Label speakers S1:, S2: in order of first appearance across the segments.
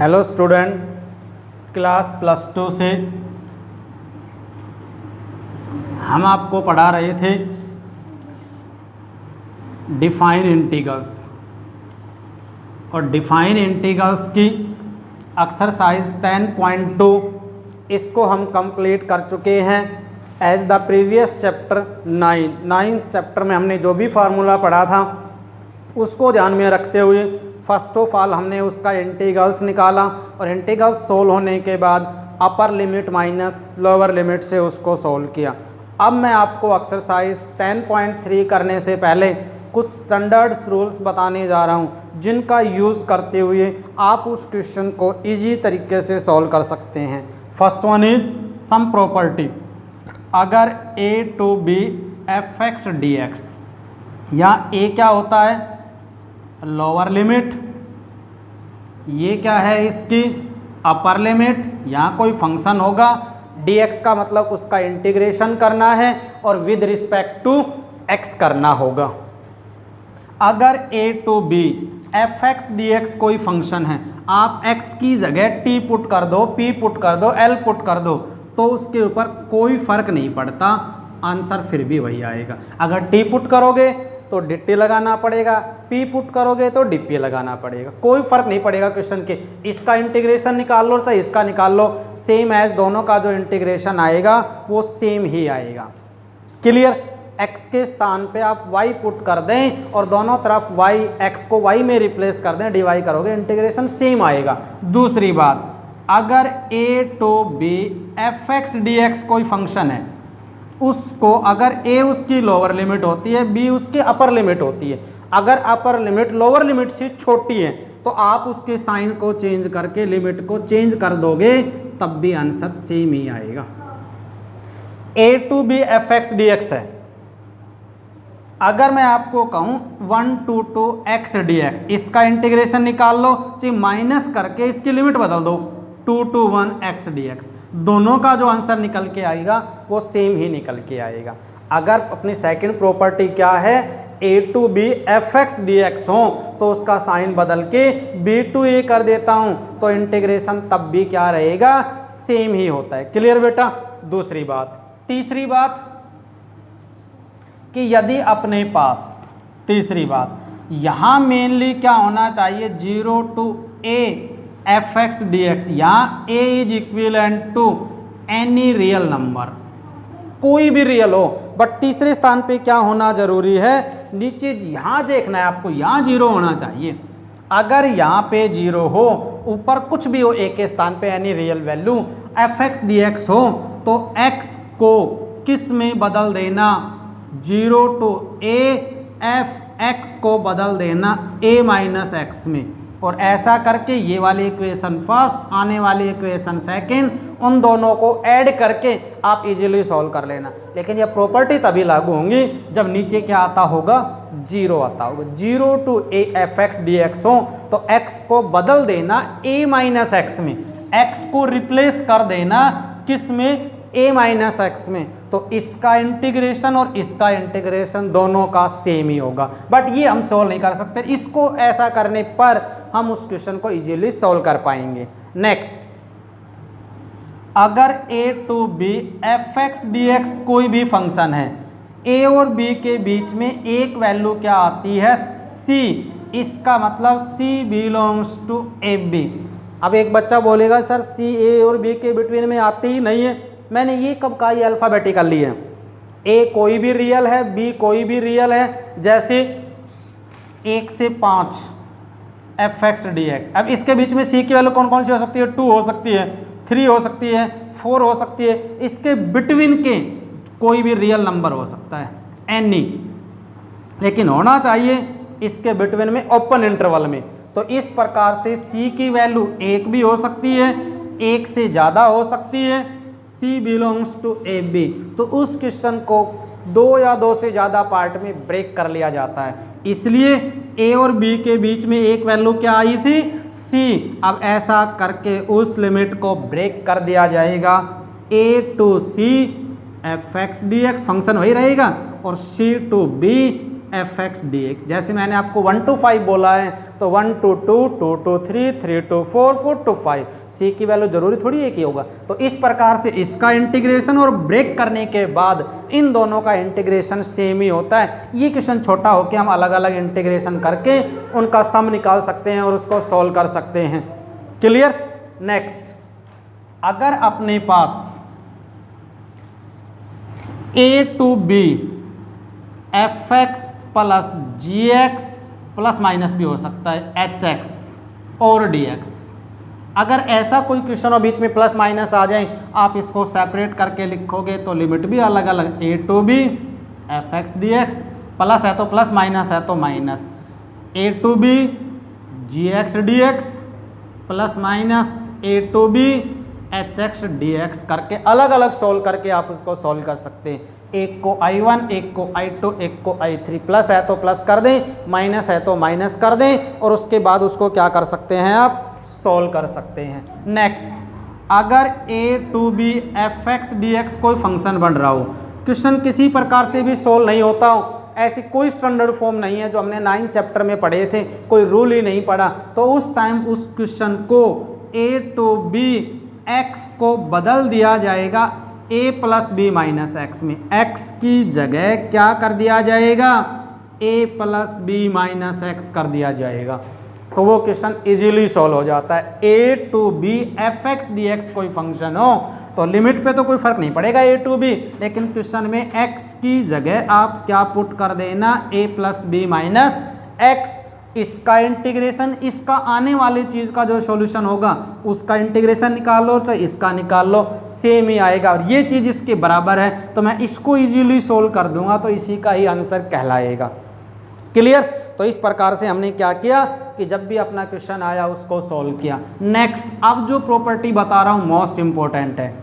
S1: Hello student, class +2 से हम आपको पढ़ा रहे थे डिफाइन इंटीग्रल्स और डिफाइन इंटीग्रल्स की एक्सरसाइज 10.2 इसको हम कंप्लीट कर चुके हैं as the previous chapter 9 chapter में हमने जो भी फार्मूला पढ़ा था उसको ध्यान में रखते हुए फर्स्ट ऑफ ऑल हमने उसका इंटीग्रल्स निकाला और इंटीग्रल्स सोल्व होने के बाद upper limit minus lower limit से उसको सोल्व किया। अब मैं आपको एक्सरसाइज 10.3 करने से पहले कुछ स्टैंडर्ड्स रूल्स बताने जा रहा हूं जिनका यूज़ करते हुए आप उस क्वेश्चन को इजी तरीके से सॉल्व कर सकते हैं। First one is some property. अगर a to b fx dx, यहाँ a क्या होता है? लोअर लिमिट, ये क्या है इसकी अपर लिमिट, यहाँ कोई फंक्शन होगा, dx का मतलब उसका इंटीग्रेशन करना है और विद रिस्पेक्ट टू x करना होगा। अगर a to b fx dx कोई फंक्शन है, आप x की जगह t पुट कर दो, p पुट कर दो, l पुट कर दो तो उसके ऊपर कोई फर्क नहीं पड़ता, आंसर फिर भी वही आएगा। अगर t पुट करोगे तो dt लगाना पड़ेगा, p पुट करोगे तो dp लगाना पड़ेगा, कोई फर्क नहीं पड़ेगा क्वेश्चन के। इसका इंटीग्रेशन निकाल लो चाहे इसका निकाल लो, सेम एज दोनों का जो इंटीग्रेशन आएगा वो सेम ही आएगा। क्लियर? x के स्थान पे आप y पुट कर दें और दोनों तरफ y x को y में रिप्लेस कर दें, dy करोगे, इंटीग्रेशन सेम आएगा। दूसरी बात, अगर a to b fx dx कोई फंक्शन है, उसको अगर a उसकी लोअर लिमिट होती है, b उसकी अपर लिमिट होती है, अगर अपर लिमिट लोअर लिमिट से छोटी है तो आप उसके साइन को चेंज करके लिमिट को चेंज कर दोगे तब भी आंसर सेम ही आएगा। a to b fx dx है, अगर मैं आपको कहूं 1 टू x dx, इसका इंटीग्रेशन निकाल लो, चाहे माइनस करके इसकी लिमिट बदल दो 2 टू 1 x dx, दोनों का जो आंसर निकल के आएगा वो सेम ही निकल के आएगा। अगर अपनी सेकंड प्रॉपर्टी क्या है, a to b fx dx हो तो उसका साइन बदल के b टू a कर देता हूं तो इंटीग्रेशन तब भी क्या रहेगा, सेम ही होता है। क्लियर बेटा? दूसरी बात। तीसरी बात कि यदि अपने पास, तीसरी बात यहाँ मेनली क्या होना चाहिए, 0 टू a fx dx, यहाँ a is equivalent to any real number, कोई भी रियल हो, बट तीसरे स्थान पे क्या होना जरूरी है, नीचे यहाँ देखना है आपको, यहाँ 0 होना चाहिए। अगर यहाँ पे 0 हो, ऊपर कुछ भी हो, a के स्थान पे any real value fx dx हो तो x को किस में बदल देना, 0 टू a fx को बदल देना a माइनस x में, और ऐसा करके ये वाली इक्वेशन फर्स्ट, आने वाली इक्वेशन सेकंड, उन दोनों को ऐड करके आप इजीली सॉल्व कर लेना। लेकिन ये प्रॉपर्टी तभी लागू होंगी जब नीचे क्या आता होगा, 0 आता होगा। 0 टू a fx dx हो तो x को बदल देना a माइनस x में, x को रिप्लेस कर देना किस में, a माइनस x में, तो इसका इंटीग्रेशन और इसका इंटीग्रेशन दोनों का सेम ही होगा। बट ये हम सॉल्व नहीं कर सकते, इसको ऐसा करने पर हम उस क्वेश्चन को इजीली सॉल्व कर पाएंगे। नेक्स्ट, अगर a to b fx dx कोई भी फंक्शन है, a और b के बीच में एक वैल्यू क्या आती है, c, इसका मतलब c बिलोंग्स टू ab। अब एक बच्चा बोलेगा सर c a और b के बिटवीन में आती ही नहीं है, मैंने ये कब कहा, ये अल्फ़ाबेटिकली है, a कोई भी रियल है, b कोई भी रियल है, जैसे 1 से 5 fx dx। अब इसके बीच में c की वैल्यू कौन कौन सी हो सकती है, 2 हो सकती है, 3 हो सकती है, 4 हो सकती है, इसके बिटवीन के कोई भी रियल नंबर हो सकता है, एनी, लेकिन होना चाहिए इसके बिटवीन में ओपन इंटरवल में। तो इस प्रकार से c की वैल्यू 1 भी हो सकती है, 1 से ज़्यादा हो सकती है, c बिलोंग्स टू ab, तो उस क्वेश्चन को 2 या 2 से ज़्यादा पार्ट में ब्रेक कर लिया जाता है। इसलिए a और b के बीच में एक वैल्यू क्या आई थी, c। अब ऐसा करके उस लिमिट को ब्रेक कर दिया जाएगा, a to c fx dx function वही रहेगा और c to b f x D x. जैसे मैंने आपको 1 to 5 बोला है तो 1 to 2, 2 to 3, 3 to 4, 4 to 5। सी की वैल्यू जरूरी थोड़ी एक ही होगा। तो इस प्रकार से इसका इंटीग्रेशन और ब्रेक करने के बाद इन दोनों का इंटीग्रेशन सेम ही होता है। ये क्वेश्चन छोटा होकर हम अलग अलग इंटीग्रेशन करके उनका सम निकाल सकते हैं और उसको सॉल्व कर सकते हैं। क्लियर। नेक्स्ट, अगर अपने पास A to B F X plus G X plus minus भी हो सकता है एच एक्स और डी एक्स, अगर ऐसा कोई क्वेश्चन हो बीच में प्लस माइनस आ जाए, आप इसको सेपरेट करके लिखोगे तो लिमिट भी अलग अलग, A to B F x D X, plus है तो प्लस, माइनस है तो minus, A to B G X D X plus minus A to B H X D X करके अलग अलग सोल्व करके आप उसको सोल्व कर सकते हैं। एक को I1, एक को I2, एक को I3, प्लस है तो प्लस कर दें, माइनस है तो माइनस कर दें और उसके बाद उसको क्या कर सकते हैं, आप सोल्व कर सकते हैं। नेक्स्ट, अगर A to B F x D x कोई फंक्शन बन रहा हो, क्वेश्चन किसी प्रकार से भी सोल्व नहीं होता हो, ऐसी कोई स्टैंडर्ड फॉर्म नहीं है जो हमने 9 चैप्टर में पढ़े थे, कोई रूल ही नहीं पढ़ा, तो उस टाइम उस क्वेश्चन को ए टू बी एक्स को बदल दिया जाएगा a plus b minus x में। x की जगह क्या कर दिया जाएगा, a plus b minus x कर दिया जाएगा, तो वो क्वेश्चन इजीली सॉल्व हो जाता है। a to B F x D x कोई फंक्शन हो तो लिमिट पे तो कोई फर्क नहीं पड़ेगा a टू बी, लेकिन क्वेश्चन में x की जगह आप क्या पुट कर देना, a plus b minus x. इसका इंटीग्रेशन, इसका आने वाली चीज का जो सॉल्यूशन होगा उसका इंटीग्रेशन निकाल लो, चाहे इसका निकाल लो, सेम ही आएगा और ये चीज इसके बराबर है तो मैं इसको इजीली सोल्व कर दूंगा, तो इसी का ही आंसर कहलाएगा। क्लियर। तो इस प्रकार से हमने क्या किया कि जब भी अपना क्वेश्चन आया उसको सोल्व किया। नेक्स्ट, अब जो प्रॉपर्टी बता रहा हूं मोस्ट इंपॉर्टेंट है,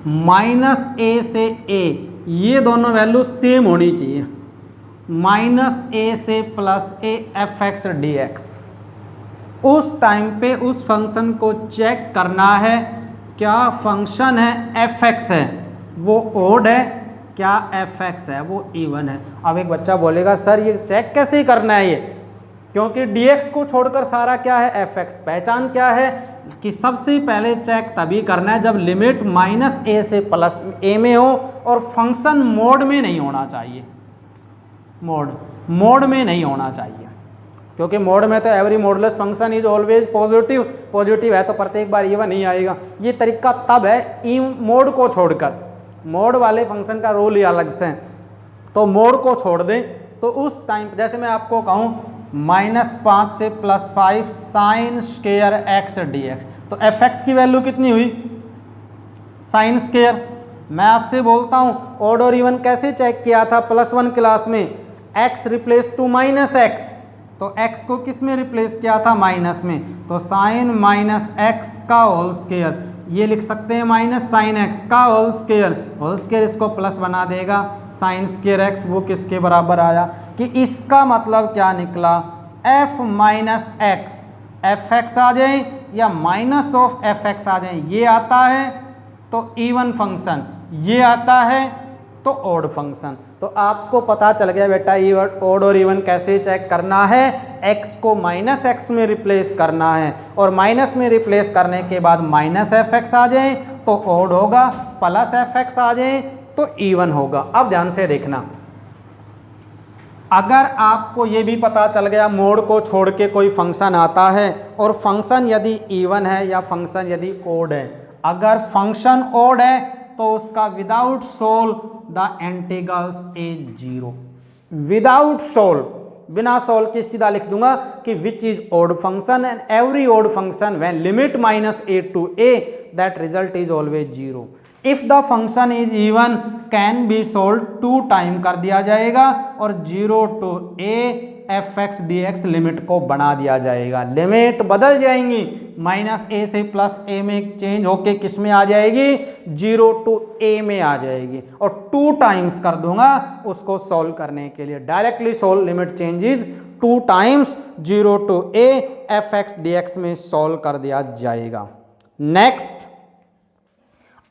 S1: माइनस ए से ए, ये दोनों वैल्यू सेम होनी चाहिए, माइनस ए से plus A F x D x. उस टाइम पे उस फंक्शन को चेक करना है, क्या फंक्शन है एफ एक्स है वो ओड है, क्या एफ एक्स है वो इवन है। अब एक बच्चा बोलेगा सर ये चेक कैसे करना है, ये क्योंकि डी एक्स को छोड़कर सारा क्या है एफ एक्स। पहचान क्या है कि सबसे पहले चेक तभी करना है जब लिमिट माइनस ए से प्लस ए में हो और फंक्शन मोड में नहीं होना चाहिए, मोड में नहीं होना चाहिए, क्योंकि मोड में तो every modeless function is always positive, positive है तो प्रत्येक बार इवन नहीं आएगा। ये तरीका तब है ई मोड को छोड़कर, मोड वाले फंक्शन का रूल ही अलग से, तो मोड को छोड़ दें तो उस टाइम जैसे मैं आपको कहूँ -5 से +5 sine square x D x, तो एफ एक्स की वैल्यू कितनी हुई, साइन स्क्वायर। मैं आपसे बोलता हूँ ऑड और इवन कैसे चेक किया था +1 क्लास में, x replace to minus x, तो x को किस में रिप्लेस किया था, माइनस में, तो साइन माइनस एक्स का होल स्क्वायर, ये लिख सकते हैं माइनस साइन एक्स का होल स्क्वायर इसको प्लस बना देगा, साइन स्क्वायर एक्स वो किसके बराबर आया, कि इसका मतलब क्या निकला, f minus X F X आ जाए या माइनस ऑफ एफ एक्स आ जाए, ये आता है तो इवन फंक्शन, ये आता है तो ऑड फंक्शन। तो आपको पता चल गया बेटा ये ऑड और इवन कैसे चेक करना है, x को माइनस एक्स में रिप्लेस करना है और माइनस में रिप्लेस करने के बाद माइनस एफ एक्स आ जाए तो ऑड होगा, प्लस एफ एक्स आ जाए तो इवन होगा। अब ध्यान से देखना, अगर आपको ये भी पता चल गया मोड को छोड़ के कोई फंक्शन आता है और फंक्शन यदि इवन है या फंक्शन यदि ऑड है, अगर फंक्शन ऑड है तो उसका without solve the integrals is 0, without solve, बिना सोल के सीधा लिख दूंगा कि which is odd function and every odd function when limit -a to a that result is always 0। If the function is even can be solve 2 time कर दिया जाएगा और 0 to a f x D x limit को बना दिया जाएगा, limit बदल जाएंगी, -a से +a में चेंज होके किस में आ जाएगी, 0 to a में आ जाएगी और 2 टाइम्स कर दूंगा उसको सॉल्व करने के लिए, directly solve limit changes 2 times 0 to a f x D x में सॉल्व कर दिया जाएगा। नेक्स्ट,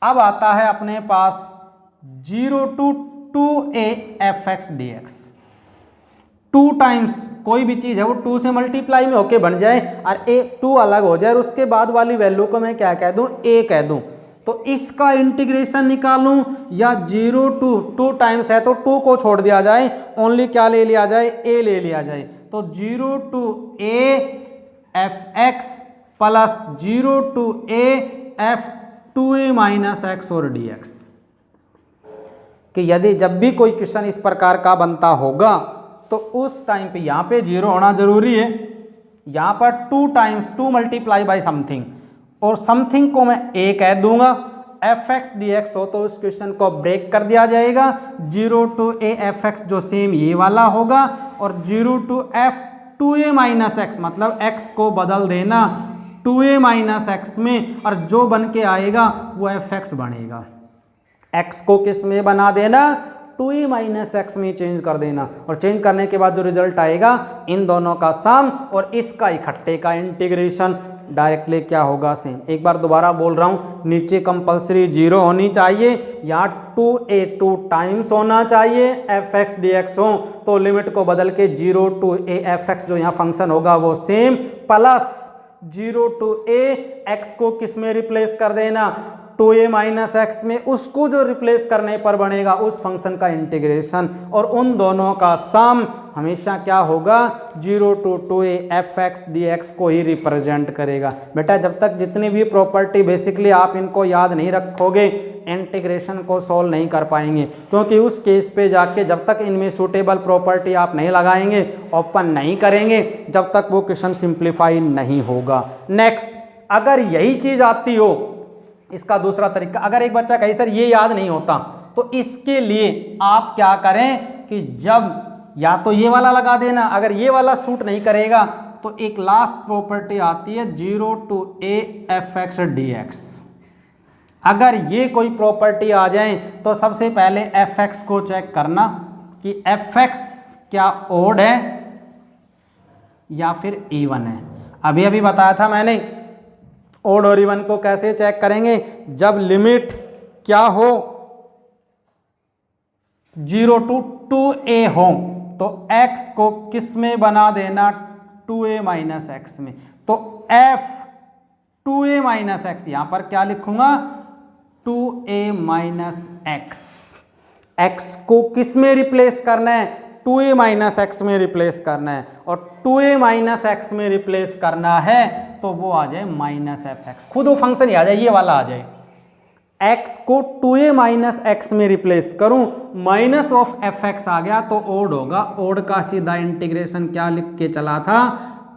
S1: अब आता है अपने पास 0 to 2a F x D x. 2 times कोई भी चीज़ है वो 2 से मल्टीप्लाई में होके बन जाए और 2 अलग हो जाए और उसके बाद वाली वैल्यू को मैं क्या कह दूं, a कह दूं, तो इसका इंटीग्रेशन निकालूं या 0 to 2 टाइम्स है तो 2 को छोड़ दिया जाए, ओनली क्या ले लिया जाए, a ले लिया जाए, तो 0 to a fx plus 0 to a f 2a minus x और dx। कि यदि जब भी कोई क्वेश्चन इस प्रकार का बनता होगा तो उस टाइम पे यहाँ पे 0 होना जरूरी है, यहाँ पर 2 टाइम्स 2 मल्टीप्लाई बाई समथिंग और समथिंग को मैं a कह दूंगा, fx dx हो तो उस क्वेश्चन को ब्रेक कर दिया जाएगा, 0 to a fx जो सेम ये वाला होगा और 0 to f 2a minus x मतलब x को बदल देना 2a माइनस एक्स में और जो बन के आएगा वो fx बनेगा। x को किस में बना देना, 2a माइनस एक्स में चेंज कर देना और चेंज करने के बाद जो रिजल्ट आएगा इन दोनों का सम और इसका इकट्ठे का इंटीग्रेशन डायरेक्टली क्या होगा, सेम। एक बार दोबारा बोल रहा हूँ, नीचे कंपलसरी 0 होनी चाहिए, यहाँ 2a 2 टाइम्स होना चाहिए, fx dx हो तो लिमिट को बदल के 0 to a fx जो यहाँ फंक्शन होगा वो same, plus 0 to a x को किस में रिप्लेस कर देना, 2a माइनस एक्स में, उसको जो रिप्लेस करने पर बनेगा उस फंक्शन का इंटीग्रेशन और उन दोनों का सम हमेशा क्या होगा, 0 to 2a fx dx को ही रिप्रेजेंट करेगा। बेटा जब तक जितनी भी प्रॉपर्टी बेसिकली आप इनको याद नहीं रखोगे इंटीग्रेशन को सॉल्व नहीं कर पाएंगे, क्योंकि उस केस पे जाके जब तक इनमें सूटेबल प्रॉपर्टी आप नहीं लगाएंगे, ओपन नहीं करेंगे, जब तक वो क्वेश्चन सिंप्लीफाई नहीं होगा। नेक्स्ट, अगर यही चीज़ आती हो, इसका दूसरा तरीका, अगर एक बच्चा कहे सर ये याद नहीं होता तो इसके लिए आप क्या करें कि जब या तो ये वाला लगा देना, अगर ये वाला सूट नहीं करेगा तो एक लास्ट प्रॉपर्टी आती है 0 to a fx dx। अगर ये कोई प्रॉपर्टी आ जाए तो सबसे पहले fx को चेक करना कि fx क्या ओड है या फिर इवन है। अभी अभी बताया था मैंने ओड और इवन को कैसे चेक करेंगे, जब लिमिट क्या हो 0 to 2a हो तो x को किस में बना देना, 2a माइनस एक्स में, तो f 2a माइनस एक्स, यहां पर क्या लिखूंगा 2a माइनस एक्स, x को किस में रिप्लेस करना है, 2a माइनस एक्स में रिप्लेस करना है और 2a माइनस एक्स में रिप्लेस करना है तो वो आ जाए माइनस एफ एक्स, खुद वो फंक्शन ही आ जाए, ये वाला आ जाए। x को 2a माइनस एक्स में रिप्लेस करूं, माइनस ऑफ एफ एक्स आ गया तो ओड होगा, ओड का सीधा इंटीग्रेशन क्या लिख के चला था,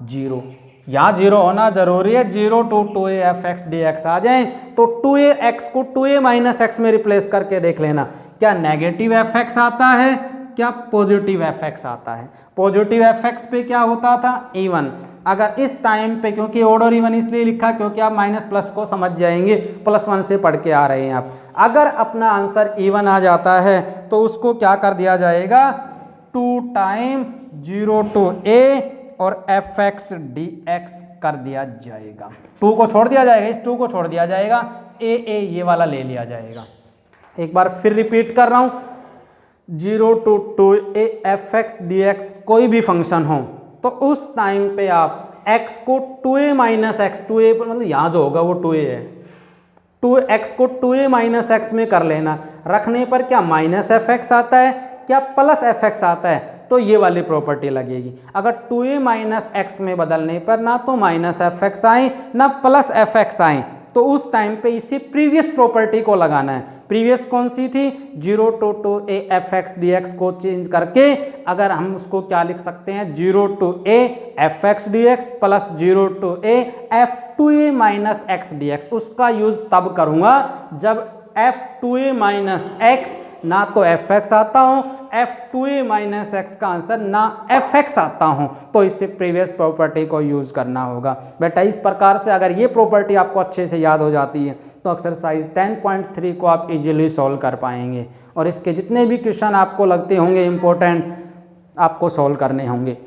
S1: 0। यहाँ 0 होना जरूरी है, 0 to 2a fx dx आ जाए तो 2a x को 2a माइनस एक्स में रिप्लेस करके देख लेना, क्या नेगेटिव एफ एक्स आता है, क्या पॉजिटिव एफ एक्स आता है। पॉजिटिव एफ एक्स पे क्या होता था, इवन। अगर इस टाइम पे, क्योंकि ओड और इवन इसलिए लिखा क्योंकि आप माइनस प्लस को समझ जाएंगे, +1 से पढ़ के आ रहे हैं आप। अगर अपना आंसर इवन आ जाता है तो उसको क्या कर दिया जाएगा, 2 टाइम 0 to a और fx dx कर दिया जाएगा। 2 को छोड़ दिया जाएगा, इस 2 को छोड़ दिया जाएगा, a ये वाला ले लिया जाएगा। एक बार फिर रिपीट कर रहा हूँ, 0 to 2a fx dx कोई भी फंक्शन हो तो उस टाइम पे आप x को 2a माइनस एक्स, 2a मतलब यहाँ जो होगा वो 2a है, 2x को 2a माइनस एक्स में कर लेना, रखने पर क्या माइनस एफ एक्स आता है, क्या प्लस एफ एक्स आता है, तो ये वाली प्रॉपर्टी लगेगी। अगर 2a माइनस एक्स में बदलने पर ना तो माइनस एफ एक्स आए ना प्लस एफ एक्स आए तो उस टाइम पे इसी प्रीवियस प्रॉपर्टी को लगाना है। प्रीवियस कौन सी थी, 0 to 2a fx dx को चेंज करके अगर हम उसको क्या लिख सकते हैं, 0 to a fx dx plus 0 to a f 2a minus x dx। उसका यूज तब करूंगा जब f 2a माइनस एक्स ना तो fx आता हो, f 2a माइनस एक्स का आंसर ना fx आता हो, तो इससे प्रीवियस प्रॉपर्टी को यूज करना होगा। बेटा इस प्रकार से अगर ये प्रॉपर्टी आपको अच्छे से याद हो जाती है तो एक्सरसाइज 10.3 को आप इजीली सॉल्व कर पाएंगे और इसके जितने भी क्वेश्चन आपको लगते होंगे इम्पोर्टेंट आपको सॉल्व करने होंगे।